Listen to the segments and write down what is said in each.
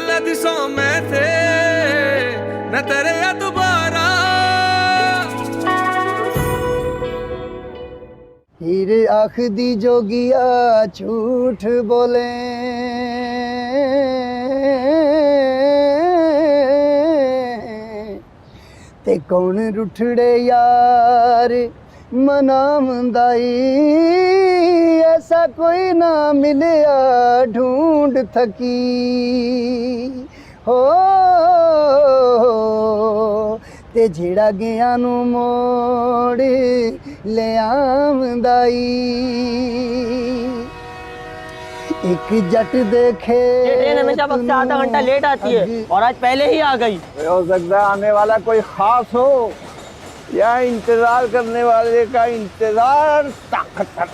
पहले दिसों में थे न तेरे या दोबारा। हीर आख दी जोगिया झूठ बोले, ते कौन रुठड़े यार मनामदाई, ऐसा कोई ना मिलया ढूंढ थकी हो, ते जेड़ा गया नू मोड़ ले आमदाई। एक जट देखे ये ट्रेन हमेशा वक्त से आधा घंटा लेट आती है और आज पहले ही आ गई। हो सकता है आने वाला कोई खास हो या इंतजार करने वाले का इंतजार ताकत।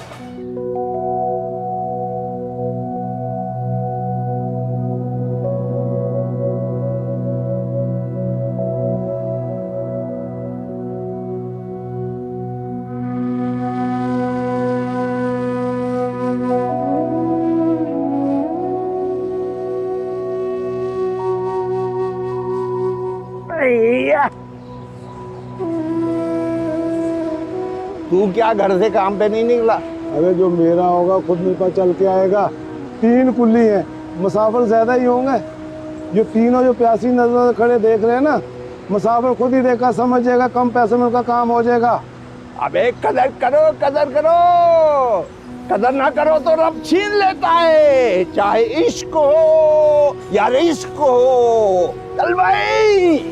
तू क्या घर से काम पे नहीं निकला? अरे जो मेरा होगा खुद निकल चल के आएगा। 3 कुल्ली हैं, मुसाफिर ज्यादा ही होंगे। जो तीनों जो प्यासी नजर खड़े देख रहे हैं ना, मुसाफिर खुद ही देखा समझ जाएगा, कम पैसे में उनका काम हो जाएगा। अबे कदर करो, कदर करो। कदर ना करो तो रब छीन लेता है, चाहे इश्क हो या रिस्क हो। चल भाई।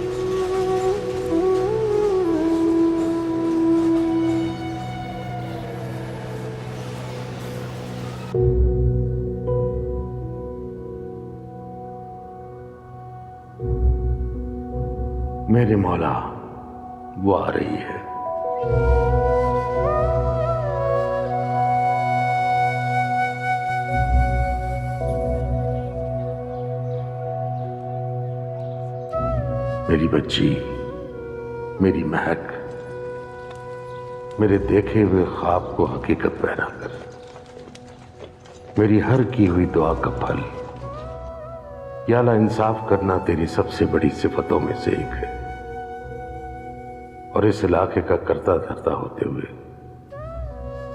मेरे मौला वो आ रही है। मेरी बच्ची, मेरी महक, मेरे देखे हुए ख्वाब को हकीकत बना कर, मेरी हर की हुई दुआ का फल। या अल्लाह, इंसाफ करना तेरी सबसे बड़ी सिफतों में से एक है। और इस इलाके का करता धरता होते हुए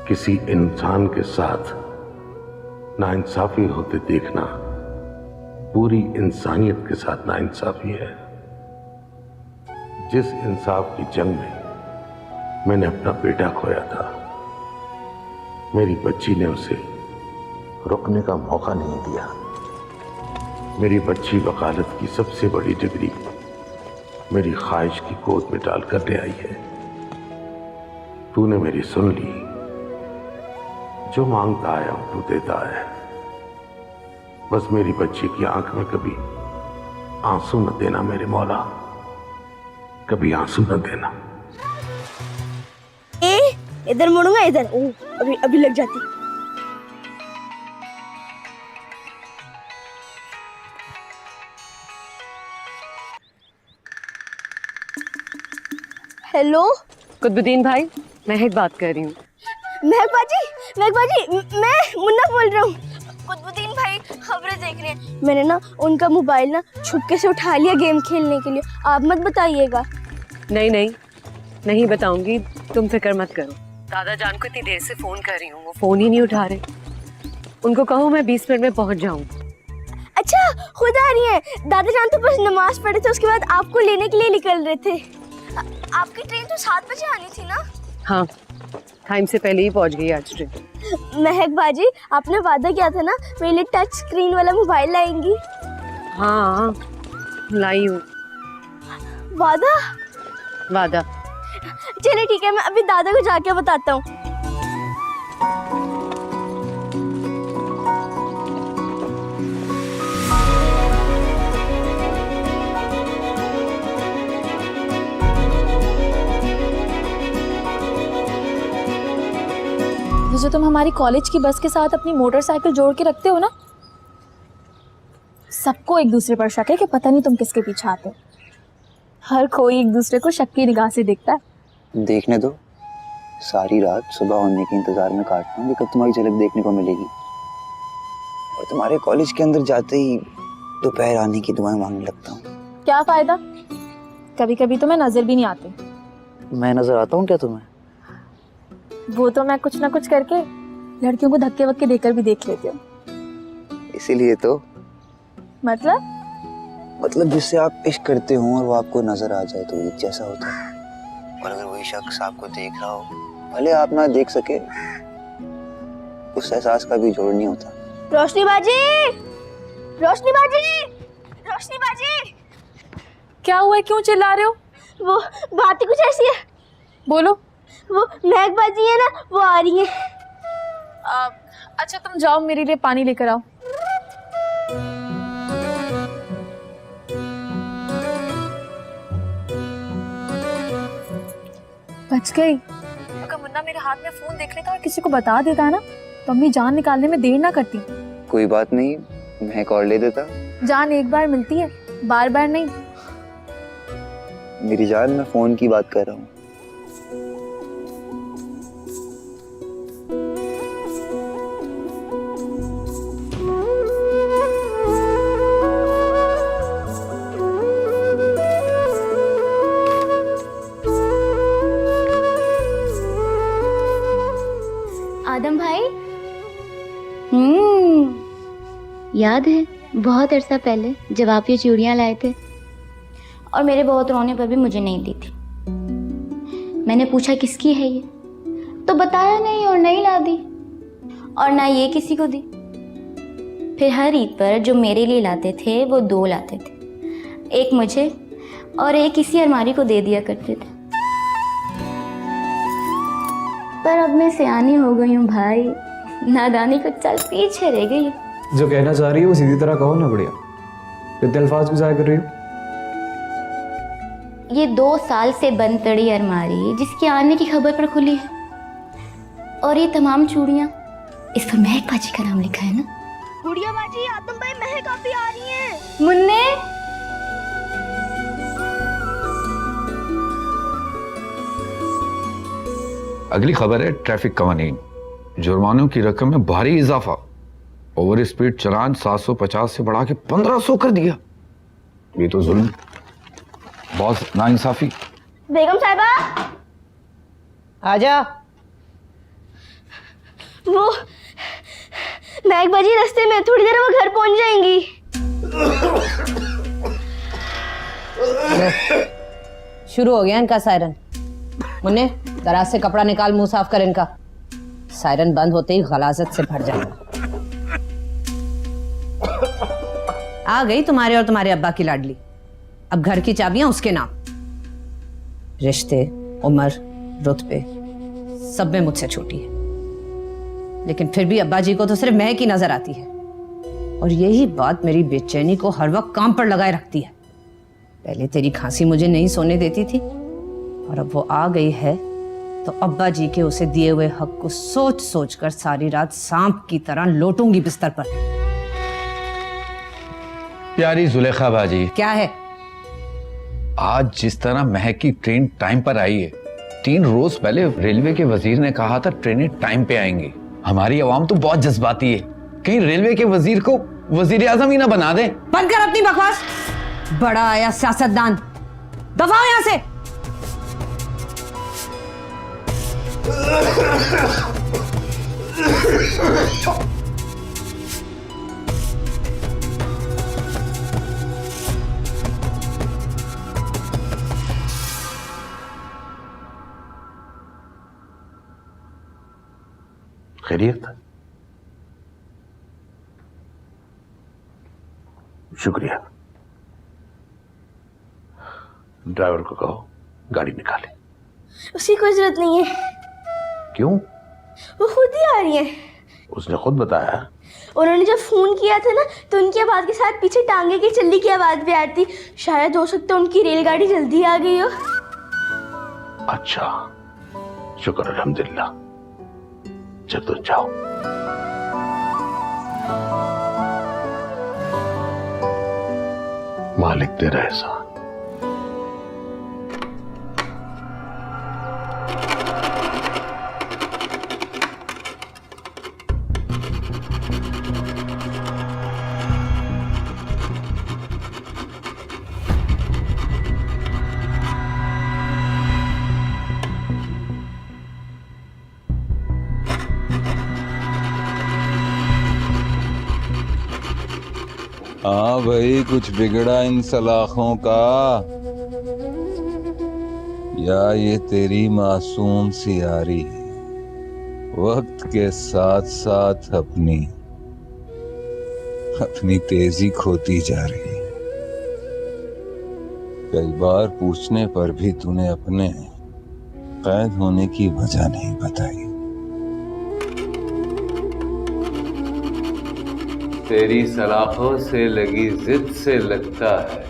किसी इंसान के साथ नाइंसाफी होते देखना पूरी इंसानियत के साथ नाइंसाफी है। जिस इंसाफ की जंग में मैंने अपना बेटा खोया था, मेरी बच्ची ने उसे रुकने का मौका नहीं दिया। मेरी बच्ची वकालत की सबसे बड़ी डिग्री मेरी ख्वाहिश की गोद में डालकर ले आई है। तूने मेरी सुन ली। जो मांगता आया हूं तू देता है। बस मेरी बच्ची की आंख में कभी आंसू न देना मेरे मौला, कभी आंसू न देना। इधर मुड़ूंगा, इधर। ओ, अभी लग जाती। हेलो कुतुबुद्दीन भाई, महक बात कर रही हूँ। महक बाजी, मैं मुन्ना बोल रहा हूँ। कुतुबुद्दीन भाई खबरें देख रहे हैं। मैंने ना उनका मोबाइल ना छुपके से उठा लिया गेम खेलने के लिए। आप मत बताइएगा। नहीं बताऊंगी, तुम फिक्र मत करो। दादा जान को इतनी देर से फोन कर रही हूँ, वो फोन ही नहीं उठा रहे। उनको कहो मैं 20 मिनट में पहुँच जाऊँ। अच्छा, खुद आ रही है। दादा जान तो बस नमाज पढ़े थे, उसके बाद आपको लेने के लिए निकल रहे थे। आपकी ट्रेन तो 7 बजे आनी थी ना? हाँ, टाइम से पहले ही पहुंच गई आज ट्रेन। महक बाजी, आपने वादा किया था ना मेरे लिए टच स्क्रीन वाला मोबाइल लाएंगी। हाँ, लाई हूँ। वादा। चलिए ठीक है, मैं अभी दादा को जाके बताता हूँ। जो तुम हमारी कॉलेज की बस के साथ अपनी मोटरसाइकिल जोड़ के रखते हो ना, सबको एक दूसरे पर शक है कि पता नहीं तुम किसके पीछे आते हो। हर कोई एक दूसरे को शक की निगाह से देखता है। देखने दो, सारी रात सुबह होने के इंतजार में काटता हूँ कि कब तुम्हारी झलक देखने को मिलेगी। और तुम्हारे कॉलेज के अंदर जाते ही दोपहर आने की दुआएं मांगने लगता हूँ। क्या फायदा, कभी कभी तो मैं नजर भी नहीं आती। मैं नजर आता हूँ क्या तुम्हें? वो तो मैं कुछ ना कुछ करके लड़कियों को धक्के वक्के देकर भी देख लेती हूँ। इसीलिए तो। मतलब जिससे आप इश्क करते हो और वो आपको नजर आ जाए तो ईद जैसा होता है। और अगर वही शख्स आपको देख रहा हो, भले आप ना देख सके, उस एहसास का भी जोड़ नहीं होता। रोशनी बाजी, रोशनी बाजी, रोशनी बाजी। क्या हुआ है, क्यों चिल्ला रहे हो? वो बात ही कुछ ऐसी है। बोलो। वो महक बाजी है ना, वो आ रही है। अच्छा तुम जाओ, मेरे लिए पानी लेकर आओ। बच गई। अगर मुन्ना मेरे हाथ में फोन देख लेता और किसी को बता देता ना, तो अम्मी जान निकालने में देर ना करती। कोई बात नहीं, मैं एक और ले देता। जान एक बार मिलती है, बार बार नहीं। मेरी जान, मैं फोन की बात कर रहा हूँ। आदम भाई, याद है बहुत अरसा पहले जब आप ये चूड़ियाँ लाए थे और मेरे बहुत रोने पर भी मुझे नहीं दी थी। मैंने पूछा किसकी है ये, तो बताया नहीं और नहीं ला दी, और ना ये किसी को दी। फिर हर ईद पर जो मेरे लिए लाते थे वो 2 लाते थे, एक मुझे और एक किसी अलमारी को दे दिया करते थे। पर अब मैं सियानी हो गई हूँ भाई, नादानी कुछ साल पीछे रह गई। जो कहना चाह रही है वो सीधी तरह कहो ना, बढ़िया। कितने अल्फाज गुजार कर रही हो? ये 2 साल से बंद पड़ी अलमारी जिसके आने की खबर पर खुली है, और ये तमाम चूड़ियाँ, इस पर महक बाजी का नाम लिखा है ना। गुड़िया बाजी, आदम भाई, महक आप भी आ रही हैं। मुन्ने, अगली खबर है ट्रैफिक कवानीन, जुर्मानों की रकम में भारी इजाफा। ओवर स्पीड चलान 750 से बढ़ा के 1500 कर दिया। ये तो जुल्म, बहुत नाइंसाफी। बेगम साहिबा, आजा। वो महक बाजी रास्ते में, थोड़ी देर में वो घर पहुंच जाएंगी। शुरू हो गया इनका सायरन। मुन्ने, दराज से कपड़ा निकाल, मुंह साफ कर इनका। सायरन बंद होते ही गलाजत से भर जाएगा। आ गई तुम्हारे और तुम्हारे अब्बा की लाडली। अब घर की चाबियां उसके नाम। रिश्ते, उम्र, रुतबे सब में मुझसे छोटी है, लेकिन फिर भी अब्बा जी को तो सिर्फ महक ही नजर आती है, और यही बात मेरी बेचैनी को हर वक्त काम पर लगाए रखती है। पहले तेरी खांसी मुझे नहीं सोने देती थी, और अब वो आ गई है तो अब्बा जी के उसे दिए हुए हक को सोच सोच कर सारी रात सांप की तरह लोटूंगी बिस्तर पर। प्यारी जुलेखा बाजी, क्या है? आज जिस तरह महक की ट्रेन टाइम पर आई है, 3 रोज पहले रेलवे के वजीर ने कहा था ट्रेनें टाइम पे आएंगी। हमारी आवाम तो बहुत जज्बाती है, कहीं रेलवे के वजीर को वजीर आजम ही ना बना दे। बंद कर अपनी बकवास, बड़ा आया सियासतदान। दफा यहां से। खैरियत? शुक्रिया। ड्राइवर को कहो गाड़ी निकाले। उसकी कोई जरूरत नहीं है। क्यों? वो खुद ही आ रही है। उसने खुद बताया। उन्होंने जब फोन किया था ना, तो उनकी आवाज के साथ पीछे टांगे की चल्ली की आवाज भी आती। शायद हो सकता है उनकी रेलगाड़ी जल्दी आ गई हो। अच्छा, शुक्र अल्हम्दुलिल्लाह। चलो जाओ। मालिक तेरा एहसान। हाँ भाई, कुछ बिगड़ा इन सलाखों का या ये तेरी मासूम सी यारी वक्त के साथ साथ अपनी तेजी खोती जा रही है। कई बार पूछने पर भी तूने अपने कैद होने की वजह नहीं बताई। तेरी सलाखों से लगी जिद से लगता है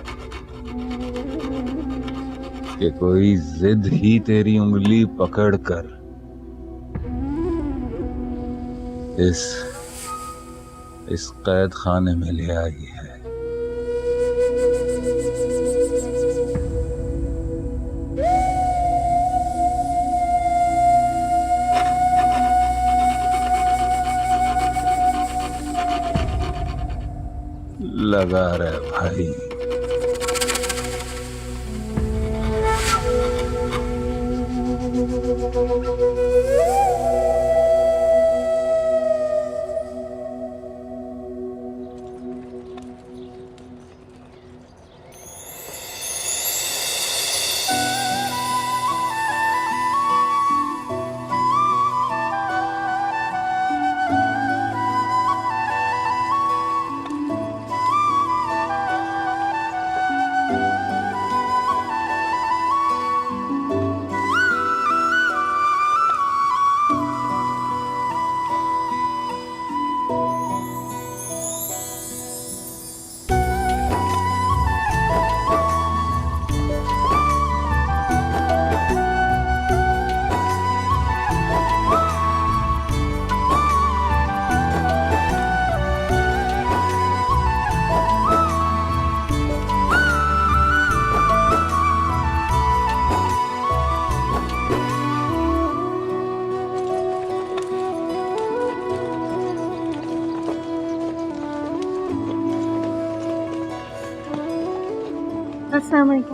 कि कोई जिद ही तेरी उंगली पकड़कर इस कैद खाने में ले आई है। लगा रहे भाई।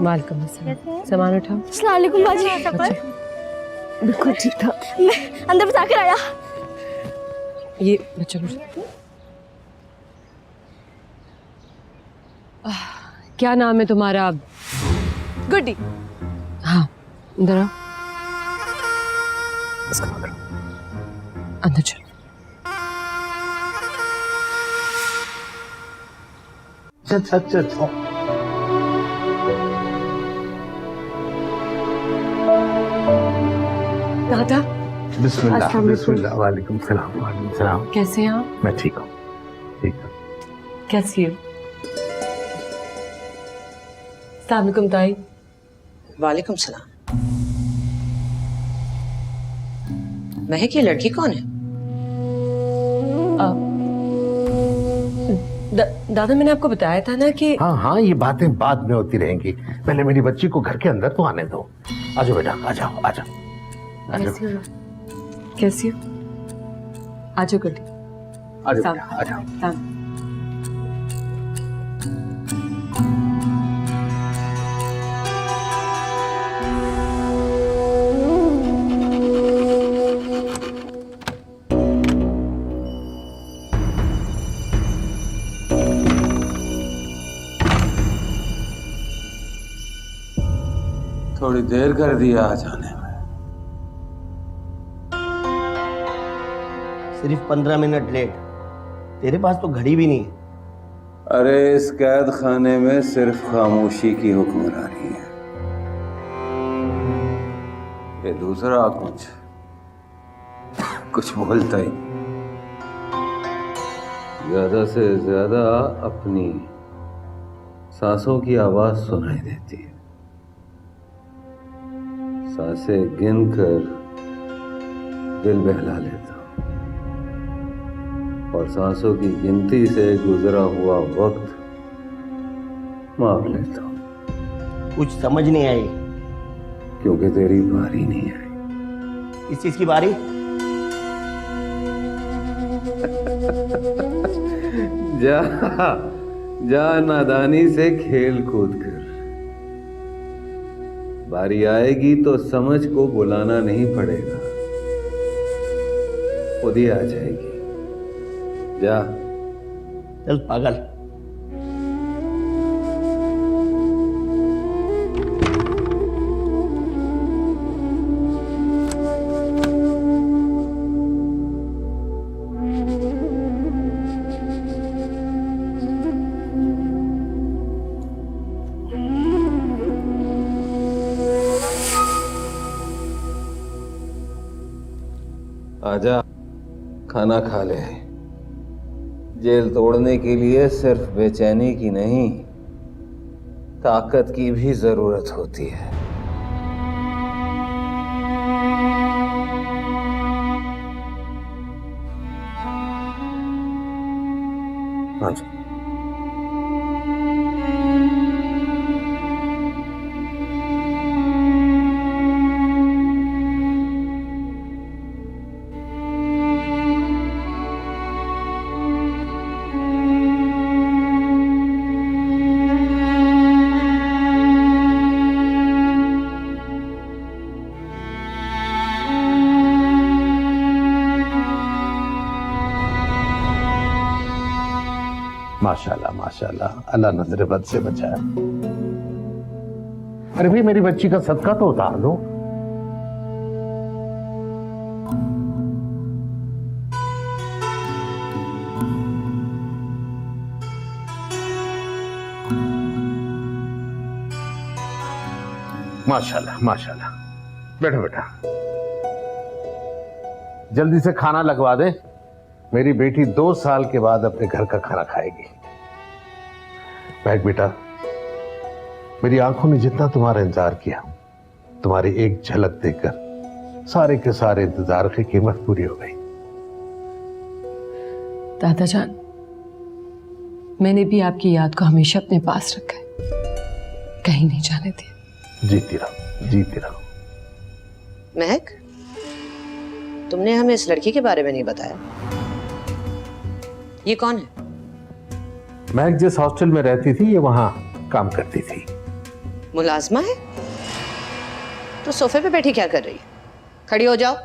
वालेकुम अस्सलाम। सामान उठाओ। अस्सलाम वालेकुम बाजी। बिल्कुल ठीक था। मैं अंदर बता कर आया। ये चलो। क्या नाम है तुम्हारा? गुड्डी। हाँ, अंदर आओ। इसको पकड़ो। अंदर चलो। चल दादा। बिस्मिल्लाह बिस्मिल्लाह। वालेकुम सलाम। वालेकुम सलाम। कैसे हैं आप? मैं ठीक हूँ, ठीक हूँ। कैसी हो? अस्सलाम वालेकुम ताई। वालेकुम सलाम। महक, ये लड़की कौन है? दादा, मैंने आपको बताया था ना कि हाँ हाँ, ये बातें बाद में होती रहेंगी, पहले मेरी बच्ची को घर के अंदर तो आने दो। आ जाओ बेटा, आ जाओ आ जाओ। कैसी हो? कैसी हो? आ जाओ गुड्डी। आ जाओ आ जाओ। थोड़ी देर कर दिया आ जाने में। सिर्फ 15 मिनट लेट। तेरे पास तो घड़ी भी नहीं है। अरे इस कैद खाने में सिर्फ खामोशी की हुक्मरानी है। ये दूसरा कुछ बोलता ही नहीं। ज्यादा से ज्यादा अपनी सांसों की आवाज सुनाई देती है। सांसें गिनकर दिल बहला लेता हूं और सांसों की गिनती से गुजरा हुआ वक्त माप लेता हूं। कुछ समझ नहीं आई। क्योंकि तेरी बारी नहीं आई। इस चीज की बारी? जा नादानी से खेल कूद कर। बारी आएगी तो समझ को बुलाना नहीं पड़ेगा, खुद ही आ जाएगी। जा। चल पागल। आजा, खाना खा ले। जेल तोड़ने के लिए सिर्फ बेचैनी की नहीं, ताकत की भी जरूरत होती है। आजा। माशाल्लाह माशाल्लाह, अल्लाह नजर बद से बचाया। अरे भाई मेरी बच्ची का सदका तो उतार लो। माशाल्लाह माशाल्लाह, बैठो बेटा, जल्दी से खाना लगवा दे। मेरी बेटी 2 साल के बाद अपने घर का खाना खाएगी। महक बेटा, मेरी आंखों ने जितना तुम्हारा इंतजार किया, तुम्हारी एक झलक देखकर सारे के सारे इंतजार की कीमत पूरी हो गई। दादा जान, मैंने भी आपकी याद को हमेशा अपने पास रखा है, कहीं नहीं जाने दिया। जीती रहो, जीती रहो। महक, तुमने हमें इस लड़की के बारे में नहीं बताया। ये कौन है? महक जिस हॉस्टल में रहती थी, ये वहां काम करती थी। मुलाजमा है? तो सोफे पे बैठी क्या कर रही है? खड़ी हो जाओ।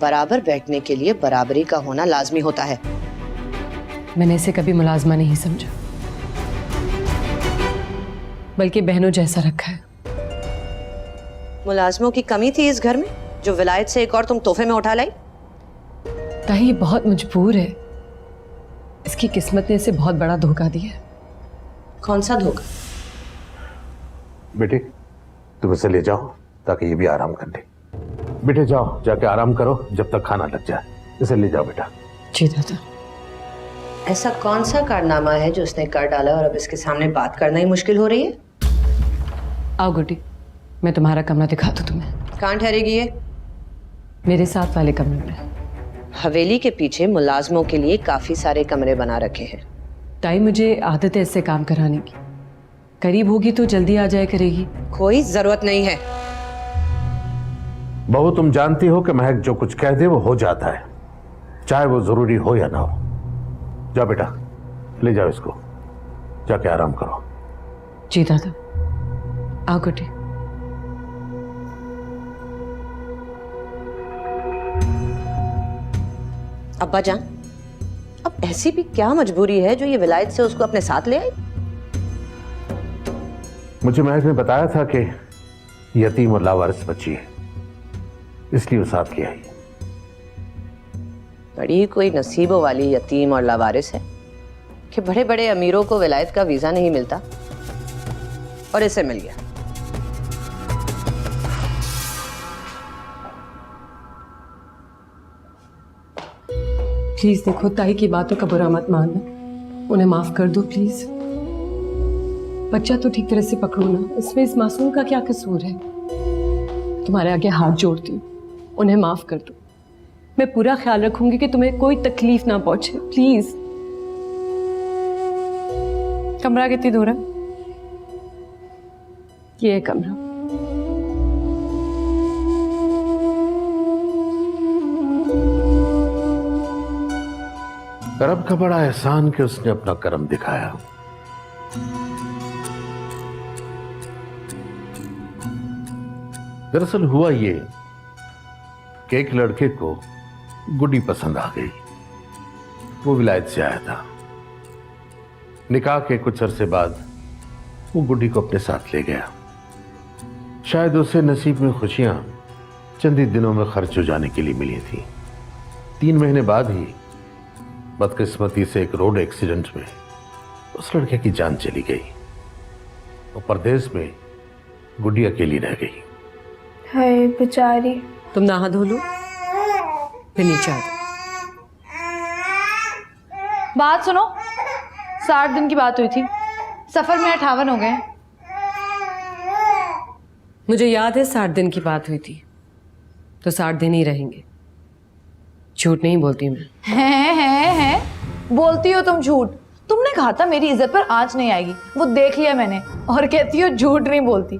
बराबर बैठने के लिए बराबरी का होना लाजमी होता है। मैंने इसे कभी मुलाजमा नहीं समझा, बल्कि बहनों जैसा रखा है। मुलाजमों की कमी थी इस घर में, जो विलायत से एक और तुम तोहफे में उठा लाई? ताही ये बहुत मजबूर है, इसकी किस्मत ने इसे बहुत बड़ा धोखा दिया। कौन सा धोखा? बेटे, तुम इसे ले जाओ ताकि ये भी आराम कर ले। बेटे जाओ, जाके आराम करो जब तक खाना लग जाए। इसे ले जाओ बेटा। जी दादा। ऐसा कौन सा कारनामा है जो उसने कर डाला और अब इसके सामने बात करना ही मुश्किल हो रही है? आओ गुड्डी, मैं तुम्हारा कमरा दिखा दूं तुम्हें। कहाँ ठहरेगी ये? मेरे साथ वाले कमरे में। हवेली के पीछे मुलाजमों के लिए काफी सारे कमरे बना रखे हैं। ताई, मुझे आदत है इससे काम कराने की। करीब होगी तो जल्दी आ जाया करेगी। कोई जरूरत नहीं है। बहू, तुम जानती हो कि महक जो कुछ कह दे वो हो जाता है, चाहे वो जरूरी हो या ना हो। जाओ बेटा, ले जाओ इसको, जाके आराम करो। जी दादा। आओ गुड्डी। अब्बा जान, अब ऐसी भी क्या मजबूरी है जो ये विलायत से उसको अपने साथ ले आई? मुझे महक ने बताया था कि यतीम और लावारिस बच्ची है, इसलिए वो साथ ले आई। बड़ी कोई नसीबों वाली यतीम और लावारिस है कि बड़े बड़े अमीरों को विलायत का वीजा नहीं मिलता और इसे मिल गया। प्लीज देखो, ताई की बातों का बुरा मत मानना, उन्हें माफ कर दो प्लीज। बच्चा तो ठीक तरह से पकड़ो ना, इसमें इस मासूम का क्या कसूर है? तुम्हारे आगे हाथ जोड़ती हूँ, उन्हें माफ कर दो। मैं पूरा ख्याल रखूंगी कि तुम्हें कोई तकलीफ ना पहुंचे, प्लीज। कमरा कितनी दूर है? ये है कमरा। रब का बड़ा एहसान कि उसने अपना करम दिखाया। दरअसल हुआ ये कि एक लड़के को गुड्डी पसंद आ गई। वो विलायत से आया था। निकाह के कुछ अरसे बाद वो गुड्डी को अपने साथ ले गया। शायद उसे नसीब में खुशियां चंद ही दिनों में खर्च हो जाने के लिए मिली थी। 3 महीने बाद ही बदकिस्मती से एक रोड एक्सीडेंट में उस लड़के की जान चली गई। वो परदेश में गुड्डी अकेली रह गई। हाय बेचारी। तुम नहा धो लो। फिर नीचे आ जाओ। बात सुनो, 60 दिन की बात हुई थी, सफर में 58 हो गए। मुझे याद है 60 दिन की बात हुई थी, तो 60 दिन ही रहेंगे। झूठ नहीं बोलती मैं। हैं बोलती हो तुम झूठ। तुमने कहा था मेरी इज्जत पर आंच नहीं आएगी, वो देख लिया मैंने। और कहती हो झूठ नहीं बोलती।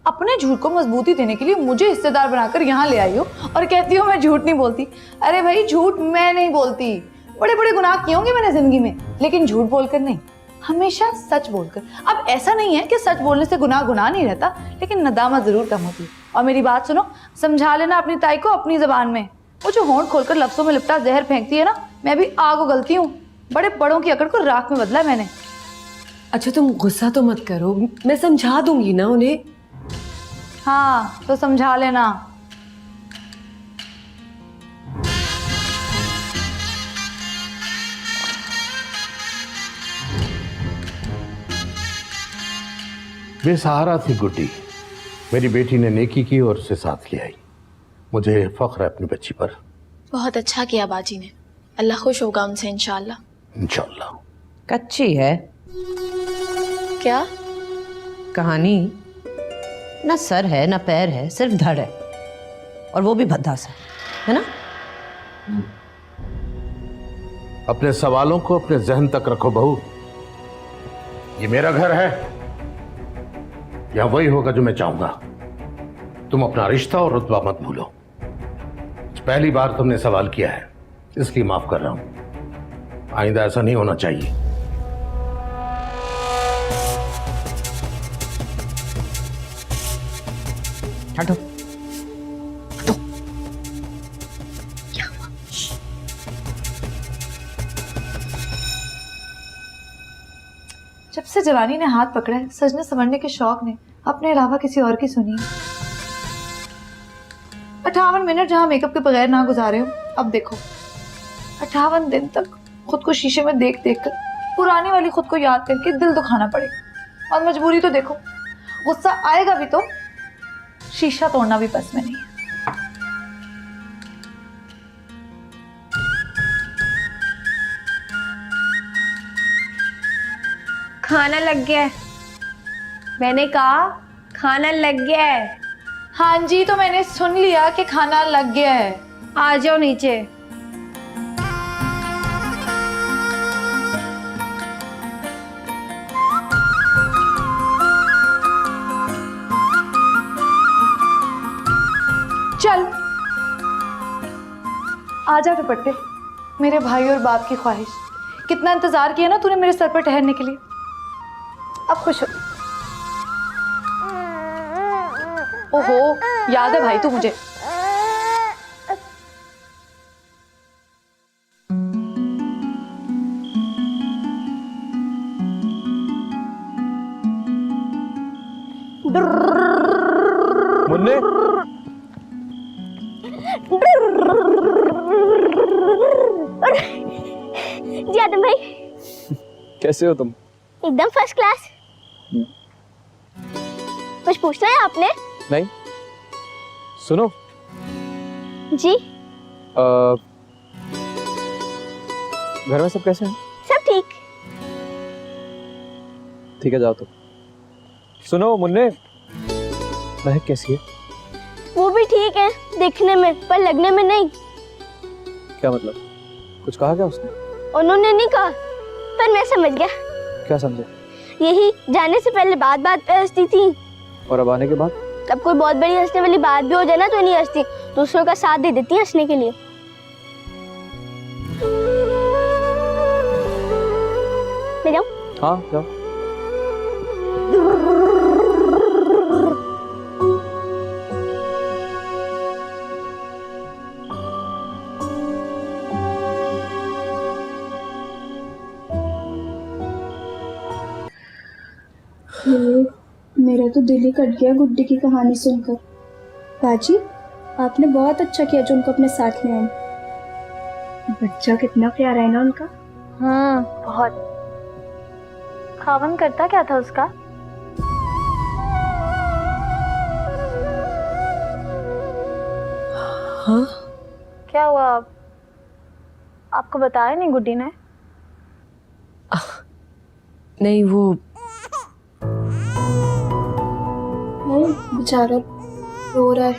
अपने झूठ को मजबूती देने के लिए मुझे हिस्सेदार बनाकर यहाँ ले आई हो और कहती हो मैं झूठ नहीं बोलती। अरे भाई, झूठ मैं नहीं बोलती। बड़े बड़े गुनाह किए होंगे मैंने जिंदगी में, लेकिन झूठ बोलकर नहीं, हमेशा सच बोलकर। अब ऐसा नहीं है कि सच बोलने से गुनाह नहीं रहता, लेकिन नदामत जरूर कम होती है। और मेरी बात सुनो, समझा लेना अपनी ताई को अपनी जबान में। वो जो होंठ खोलकर लफ्जों में लिपटा जहर फेंकती है ना, मैं भी आग उगलती हूँ। बड़े बड़ों की अकड़ को राख में बदला मैंने। अच्छा तुम गुस्सा तो मत करो, मैं समझा दूंगी ना उन्हें। हाँ तो समझा लेना। बेसहारा थी गुड्डी, मेरी बेटी ने नेकी की और उसे साथ ले आई। मुझे फख्र है अपनी बच्ची पर। बहुत अच्छा किया बाजी ने, अल्लाह खुश होगा उनसे इंशाल्लाह। इंशाल्लाह। कच्ची है क्या कहानी, ना सर है ना पैर है, सिर्फ धड़ है, और वो भी भद्दा सा, है ना? अपने सवालों को अपने जहन तक रखो बहू। ये मेरा घर है, यहां वही होगा जो मैं चाहूंगा। तुम अपना रिश्ता और रुतबा मत भूलो। पहली बार तुमने सवाल किया है, इसलिए माफ कर रहा हूं। आइंदा ऐसा नहीं होना चाहिए। हटो हटो। क्या हुआ? जब से जवानी ने हाथ पकड़ा है, सजने संवरने के शौक ने अपने अलावा किसी और की सुनी। 58 मिनट जहां मेकअप के बगैर ना गुजारे हो, अब देखो 58 दिन तक खुद को शीशे में देख देख कर पुरानी वाली खुद को याद करके दिल दुखाना पड़ेगा। और मजबूरी तो देखो, गुस्सा आएगा भी तो शीशा तोड़ना भी बस में नहीं है। खाना लग गया है। मैंने कहा खाना लग गया है। हाँ जी, तो मैंने सुन लिया कि खाना लग गया है। आ जाओ नीचे। चल आजा दुपट्टे, मेरे भाई और बाप की ख्वाहिश। कितना इंतजार किया ना तूने मेरे सर पर ठहरने के लिए। अब खुश हो। ओहो, याद है भाई तू मुझे। मुन्ने, जी आदम भाई, कैसे हो तुम? एकदम फर्स्ट क्लास। कुछ पूछना है आपने? नहीं, सुनो जी। घर में सब कैसे हैं? सब ठीक। ठीक है, जाओ तो। सुनो मुन्ने, महक कैसी है? वो भी ठीक है दिखने में, पर लगने में नहीं। क्या मतलब? कुछ कहा क्या उसने? उन्होंने नहीं कहा, पर मैं समझ गया। क्या समझे? यही, जाने से पहले बात बात पे हंसती थी, और अब आने के बाद? अब कोई बहुत बड़ी हंसने वाली बात भी हो जाए ना तो नहीं हंसती, दूसरों का साथ दे देती है हंसने के लिए। मैं जाऊं? हाँ जाओ। मेरा तो दिल ही कट गया गुड्डी की कहानी सुनकर। बाजी, आपने बहुत अच्छा किया जो उनको अपने साथ ले आए। बच्चा कितना प्यारा है ना उनका। बहुत। खावन करता क्या था उसका? हाँ क्या हुआ? आप आपको बताया नहीं गुड्डी ने? नहीं, वो बेचारा रो रहा है।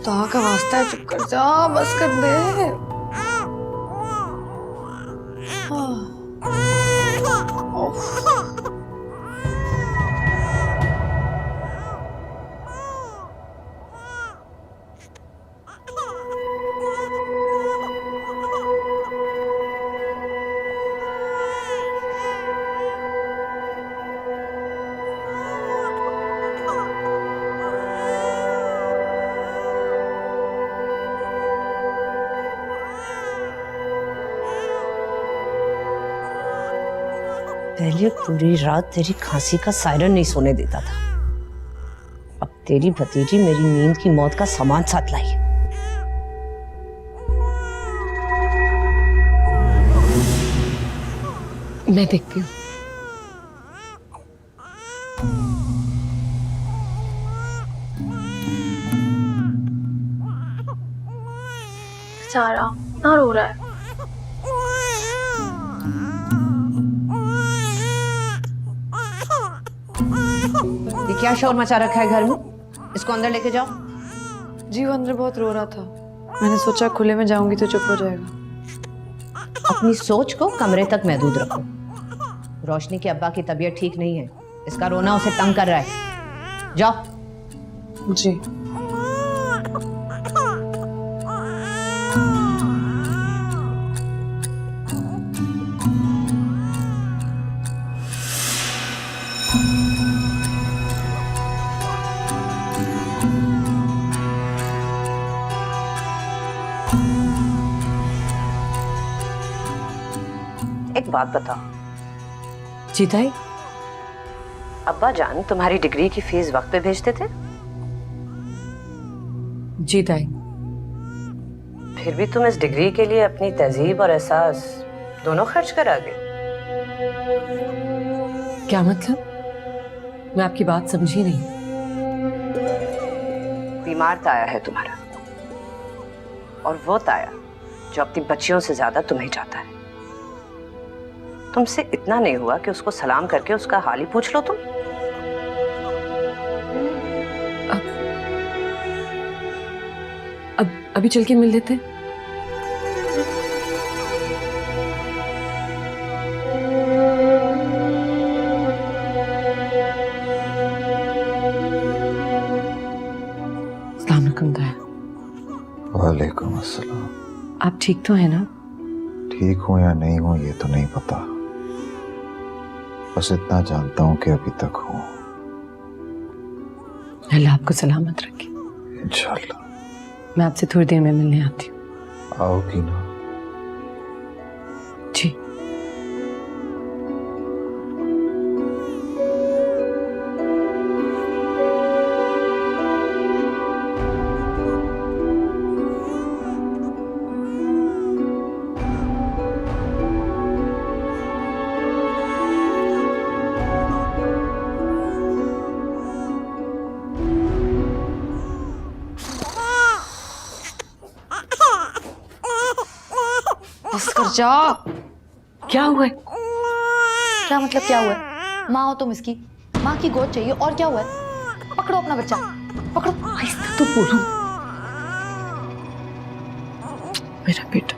ता का वास्ता है, चुप कर जा, बस कर दे। पहले पूरी रात तेरी खांसी का सायरन नहीं सोने देता था, अब तेरी भतीजी मेरी नींद की मौत का सामान साथ लाई है। मैं देखती हूँ। बेचारा ना रो रहा है। ये क्या शोर मचा रखा है घर में? इसको अंदर लेके जाओ। जी वो अंदर बहुत रो रहा था, मैंने सोचा खुले में जाऊंगी तो चुप हो जाएगा। अपनी सोच को कमरे तक महदूद रखो। रोशनी के अब्बा की तबीयत ठीक नहीं है, इसका रोना उसे तंग कर रहा है। जाओ। जी। एक बात बताओ जी ताई, अब्बा जान तुम्हारी डिग्री की फीस वक्त पे भेजते थे? जी ताई। फिर भी तुम इस डिग्री के लिए अपनी तहजीब और एहसास दोनों खर्च करा गए। क्या मतलब? मैं आपकी बात समझी नहीं। बीमार ताया है तुम्हारा, और वो ताया जो अपनी बच्चियों से ज्यादा तुम्हें चाहता है। तुमसे इतना नहीं हुआ कि उसको सलाम करके उसका हाल ही पूछ लो तुम? अब अभी चल के मिल लेते। अस्सलाम वालेकुम ताया। वालेकुम अस्सलाम। आप ठीक तो है ना? ठीक हूँ या नहीं हूँ ये तो नहीं पता, बस इतना जानता हूँ कि अभी तक हूँ। अल्लाह आपको सलामत रखे। इंशाल्लाह। मैं आपसे थोड़ी देर में मिलने आती हूँ। आओगी ना? जी। बस कर जा। क्या हुआ है? क्या मतलब क्या हुआ है? माँ हो तुम इसकी, माँ की गोद चाहिए, और क्या हुआ है? पकड़ो अपना बच्चा, पकड़ो। आहिस्ता तो बोलो। मेरा बेटा।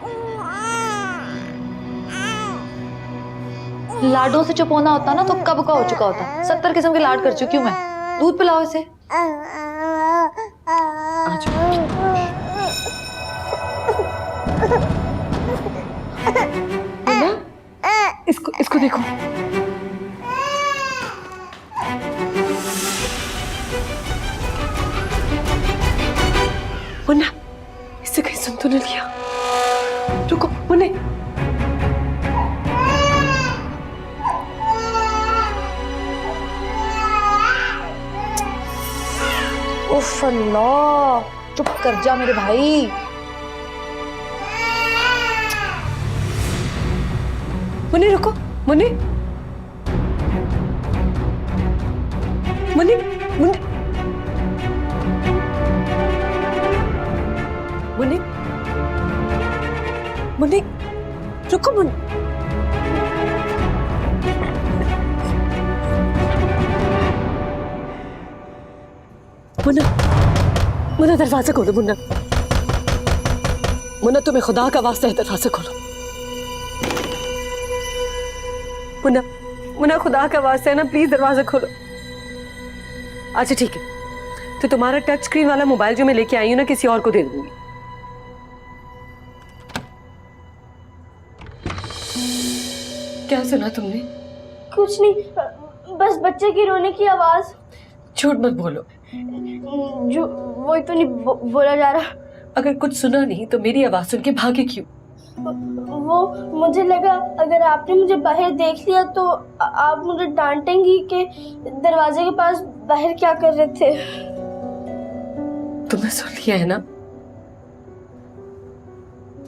लाडों से चुप होना होता ना तो कब का हो चुका होता। 70 किस्म के लाड कर चुकी हूँ मैं। दूध पिलाओ इसे। इसको देखो। मुन्ना, इससे कहीं सुन तो नहीं लिया? रुको मुन्ने। उफ अल्लाह, चुप कर जा मेरे भाई। मुन्ने रुको, मुन्ने मुन्ने मुन्ने मुन्ने मुन्नी रुको मुन्ना मुन्ना दरवाजा खोलो मुन्ना। मुन्ना तुम्हें खुदा का वास्ता है दरवाजा खोलो। मुन्ना मुन्ना खुदा का वास्ता है ना, प्लीज दरवाजा खोलो। अच्छा ठीक है, तो तुम्हारा टच स्क्रीन वाला मोबाइल जो मैं लेके आई हूँ ना, किसी और को दे दूंगी। क्या सुना तुमने? कुछ नहीं, बस बच्चे की रोने की आवाज। झूठ मत बोलो। जो वही तो नहीं बोला जा रहा। अगर कुछ सुना नहीं तो मेरी आवाज सुन के भागे क्यों? वो मुझे लगा अगर आपने मुझे बाहर देख लिया तो आप मुझे डांटेंगी कि दरवाजे के पास बाहर क्या कर रहे थे। तुमने सुन लिया है ना?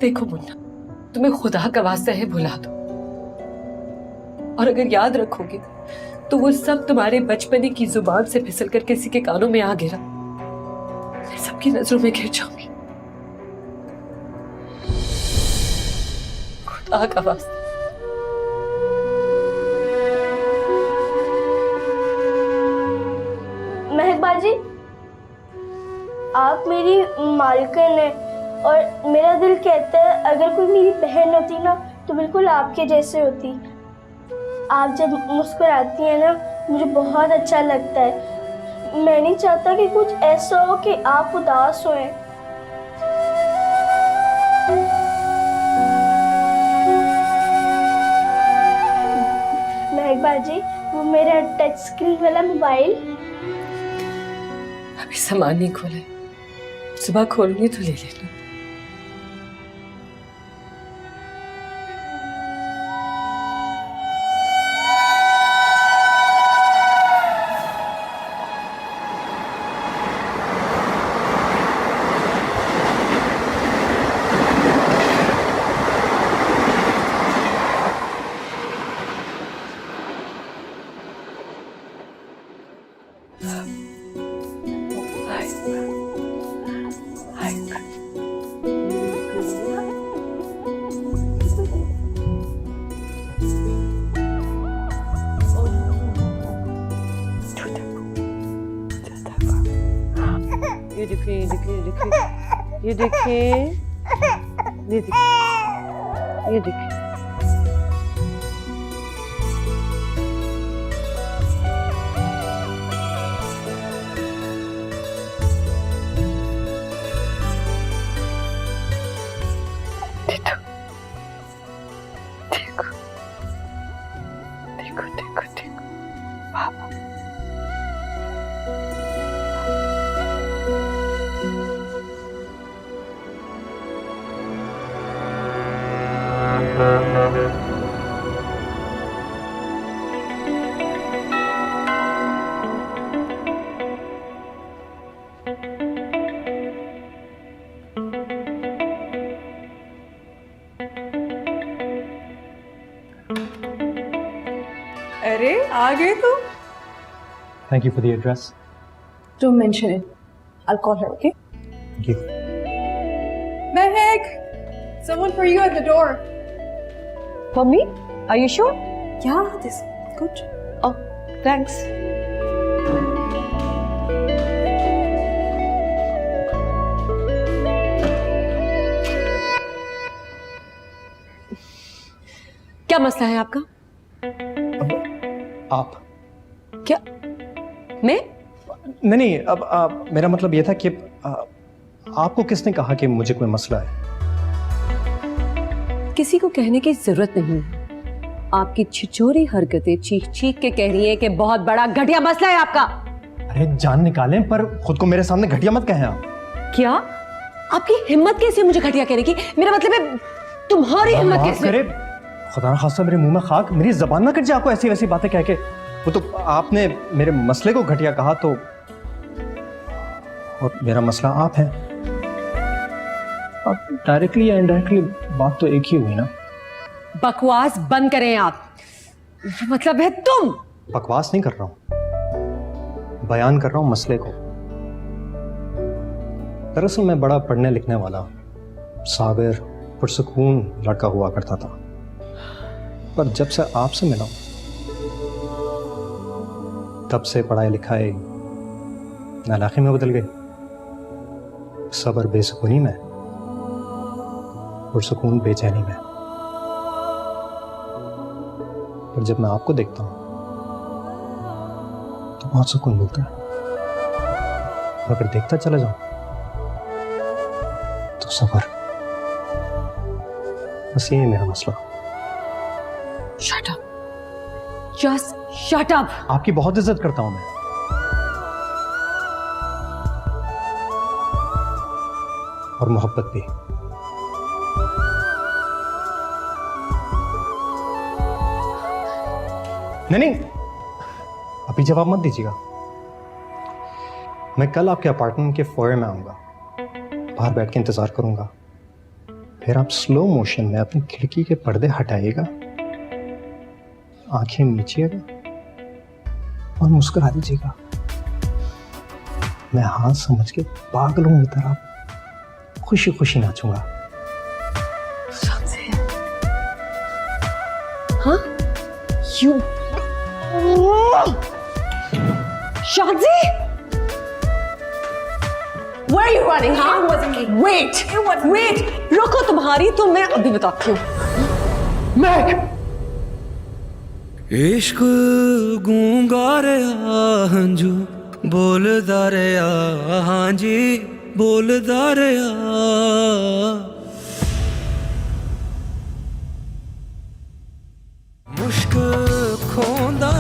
देखो मुन्ना, तुम्हें खुदा का वास्ता है भुला दो, और अगर याद रखोगे तो वो सब तुम्हारे बचपने की जुबान से फिसल कर किसी के कानों में आ गिरा, मैं सबकी नजरों में गिर जाऊंगी। खुदा का वास्ता। महक बाजी, आप मेरी मालकिन हैं और मेरा दिल कहता है अगर कोई मेरी बहन होती ना तो बिल्कुल आपके जैसे होती। आप जब मुस्कुराती हैं ना मुझे बहुत अच्छा लगता है। मैं नहीं चाहता कि कुछ ऐसा हो कि आप उदास होएं। महक बाजी, वो मेरा टच स्क्रीन वाला मोबाइल अभी सामान नहीं खोला, सुबह खोलूंगी तो ले लेना। ये देखिए, ये देखिए, ये देखिए, ये देखिए, ये देखिए। देखो, देखो, देखो, पापा। अरे आ गए तुम। Thank you for the address. Don't mention it. I'll call her, okay? Thank you. Mehek, someone for you at the door. For me? Are you sure? Yeah, this is good. Oh, thanks. क्या मसला है आपका? आप? क्या? मैं? नहीं, अब मेरा मतलब ये था कि आपको किसने कहा कि मुझे कोई मसला है? किसी को कहने की जरूरत नहीं। आपकी छिछोरी हरकतें चीख चीख के कह रही है कि बहुत बड़ा घटिया मसला है आपका। अरे जान निकालें, पर खुद को मेरे सामने घटिया मत कहें आप। क्या? आपकी हिम्मत कैसे मुझे घटिया कहने की? मेरा मतलब है तुम्हारी हिम्मत कैसे? खुदा ना खास्ता मेरे मुंह में खाक, मेरी जबान ना कट जाए आपको ऐसी वैसी बातें कह के। वो तो आपने मेरे मसले को घटिया कहा तो, और मेरा मसला आप है। अब डायरेक्टली या इनडायरेक्टली बात तो एक ही हुई ना। बकवास बंद करें आप। मतलब है तुम। बकवास नहीं कर रहा हूं, बयान कर रहा हूं मसले को। दरअसल मैं बड़ा पढ़ने लिखने वाला, साबिर, पुरसुकून लड़का हुआ करता था, पर जब से आपसे मिला तब से पढ़ाई लिखाई नालायकी में बदल गई। सब्र बेसुकूनी में, पुरसुकून बेचैनी में। पर जब मैं आपको देखता हूं तो बहुत सुकून मिलता है, और अगर देखता चला जाऊं तो सब्र। बस ये है मेरा मसला। Shut up, just shut up. आपकी बहुत इज्जत करता हूं मैं, और मोहब्बत भी। नहीं, अभी जवाब मत दीजिएगा। मैं कल आपके अपार्टमेंट के फोयर में आऊंगा, बाहर बैठ के इंतजार करूंगा। फिर आप स्लो मोशन में अपनी खिड़की के पर्दे हटाइएगा, आंखें मीचिएगा और मुस्कुरा दीजिएगा। मैं हाथ समझ के पागलों की तरह खुशी खुशी नाचूंगा। हाँ? You... Shadzi? Where are you running, huh? It wasn't me. Wait! It wasn't Wait! Me. रुको तुम्हारी तो मैं अभी बताती हूँ। मैक! इश्क गूंगा रे हंजू बोलदा रे हाँ जी बोलदा रे मुश्क खोंदा